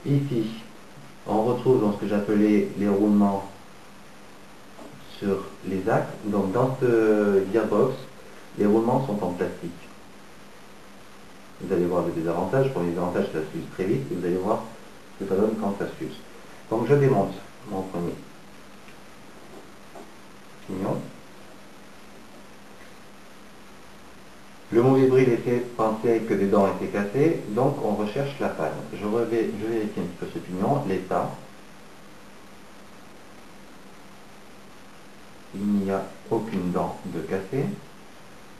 Ici, on retrouve donc ce que j'appelais les roulements sur les axes. Donc dans ce gearbox, les roulements sont en plastique. Vous allez voir le désavantage. Pour les avantages, ça s'use très vite. Et vous allez voir ce que ça donne quand ça s'use. Donc je démonte mon premier pignon. Le mauvais bruit laissait penser que des dents étaient cassées, donc on recherche la panne. Je vérifie un petit peu ce pignon, l'état. Il n'y a aucune dent de cassée.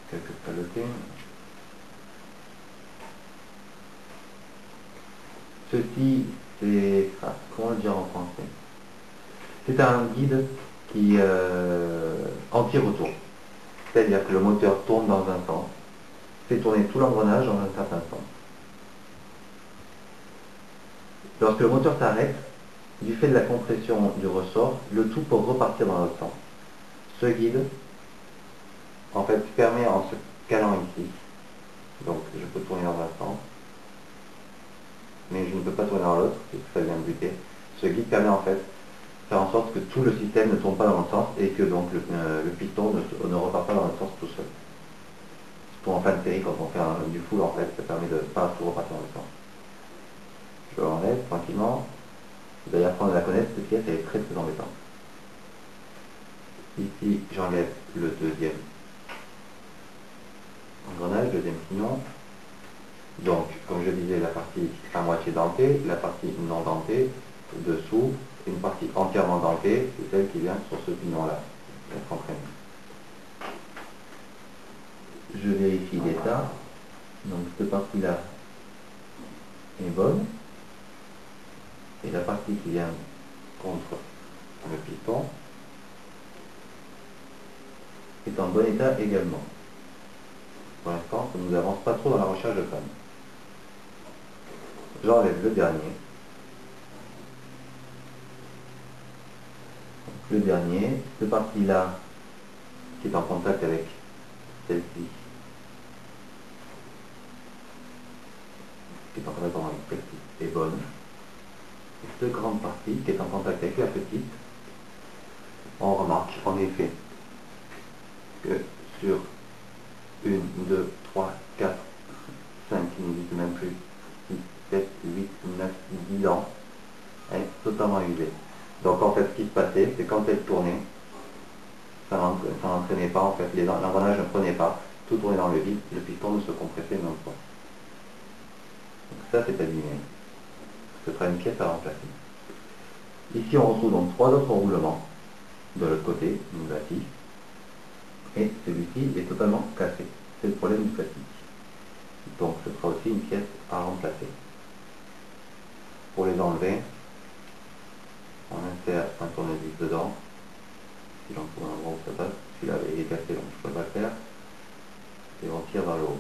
Quelques calotés. Ceci, c'est... comment le dire en français? C'est un guide qui anti-retour. C'est-à-dire que le moteur tourne dans un sens, fait tourner tout l'engrenage dans un certain sens. Lorsque le moteur s'arrête, du fait de la compression du ressort, le tout peut repartir dans l'autre sens. Ce guide, en fait, permet en se calant ici, donc je peux tourner dans un sens, mais je ne peux pas tourner dans l'autre, puisque ça vient de buter. Ce guide permet en fait de faire en sorte que tout le système ne tourne pas dans l'autre sens et que donc le piston ne repart pas dans l'autre sens tout seul. Pour en fin de série, quand on fait du full, en fait, ça permet de ne pas tout repartir dans l'autre sens. Je l'enlève tranquillement. Vous allez apprendre à la connaître, cette pièce elle est très très embêtante. Ici, j'enlève le deuxième engrenage, deuxième pignon. Donc, comme je disais, la partie à moitié dentée, la partie non dentée, dessous, une partie entièrement dentée, c'est celle qui vient sur ce pignon-là, être entraînée. Je vérifie l'état. Donc, cette partie-là est bonne. Et la partie qui vient contre le piston est en bon état également. Pour l'instant, ça ne nous avance pas trop dans la recherche de panne. J'enlève le dernier. Le dernier, cette partie-là qui est en contact avec celle-ci, qui est en contact avec celle-ci, est bonne. Et cette grande partie qui est en contact avec la petite, on remarque en effet que sur 1, 2, 3, 4, 5, il n'existe même plus, 6, 7, 8, 9, 10 dents, elle est totalement usée. Donc en fait, ce qui se passait, c'est quand elle tournait, ça n'entraînait pas, en fait, l'engrenage ne prenait pas, tout tournait dans le vide, le piston ne se compressait même pas. Donc ça, c'est abîmé. Ce sera une pièce à remplacer. Ici, on retrouve donc 3 autres roulements de l'autre côté, négatif, et celui-ci est totalement cassé. C'est le problème du plastique. Donc ce sera aussi une pièce à remplacer. Pour les enlever, on insère un tournevis dedans. Si j'en trouve un endroit où ça passe, celui-là il est cassé donc je ne peux pas le faire. Et on tire vers le haut.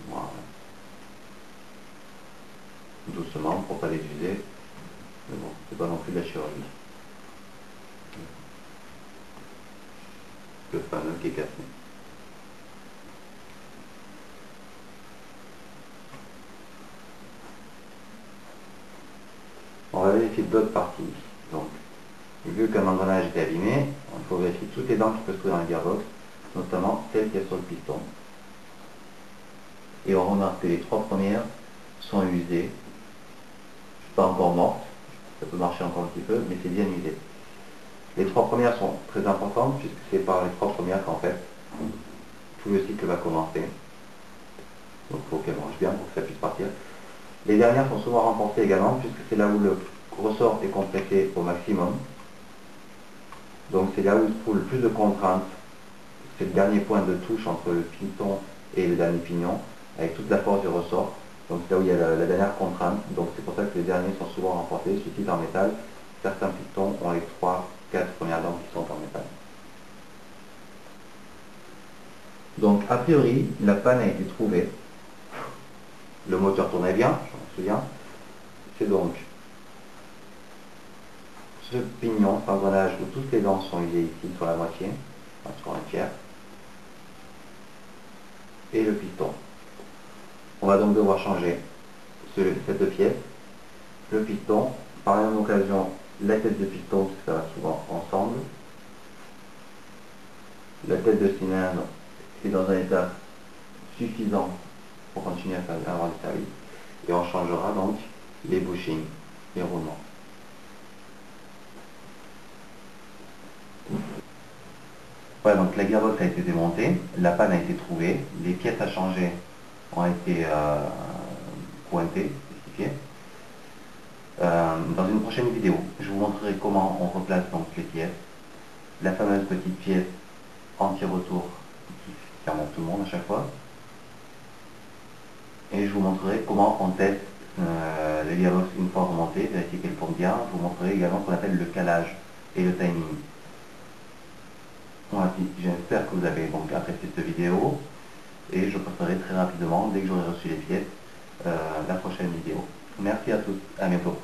Voilà. Doucement pour ne pas les user. Mais bon, c'est pas non plus de la chirurgie. Le fameux qui est cassé. On va vérifier d'autres parties. Donc, vu qu'un engrenage est abîmé, il faut vérifier toutes les dents qui peuvent se trouver dans le gearbox, notamment celles qui sont sur le piston. Et on remarque que les 3 premières sont usées, pas encore mortes, ça peut marcher encore un petit peu, mais c'est bien usé. Les 3 premières sont très importantes, puisque c'est par les 3 premières qu'en fait, tout le cycle va commencer. Donc il faut qu'elles mangent bien pour que ça puisse partir. Les dernières sont souvent renforcées également, puisque c'est là où le ressort est compressé au maximum. Donc c'est là où il se trouve le plus de contraintes. C'est le dernier point de touche entre le piston et le dernier pignon, avec toute la force du ressort. Donc c'est là où il y a la dernière contrainte. Donc c'est pour ça que les derniers sont souvent renforcés. Ceci est en métal. Certains pistons ont les 3-4 premières dents qui sont en métal. Donc a priori, la panne a été trouvée. Le moteur tournait bien, je m'en souviens. C'est donc ce pignon, cet engrenage où toutes les dents sont usées ici sur la moitié, enfin sur un tiers, et le piston. On va donc devoir changer cette pièce, le piston, par la même occasion la tête de piston, parce que ça va souvent ensemble. La tête de cylindre est dans un état suffisant pour continuer à avoir le service. Et on changera donc les bushings, les roulements. Voilà, donc la gearbox a été démontée, la panne a été trouvée, les pièces à changer ont été pointées, spécifiées. Dans une prochaine vidéo, je vous montrerai comment on replace donc les pièces, la fameuse petite pièce anti-retour qui sert à tout le monde à chaque fois. Et je vous montrerai comment on teste les gearbox une fois remontées, vérifier qu'elles tournent bien. Je vous montrerai également ce qu'on appelle le calage et le timing. Voilà, j'espère que vous avez donc apprécié cette vidéo et je posterai très rapidement, dès que j'aurai reçu les pièces, la prochaine vidéo. Merci à tous, à bientôt.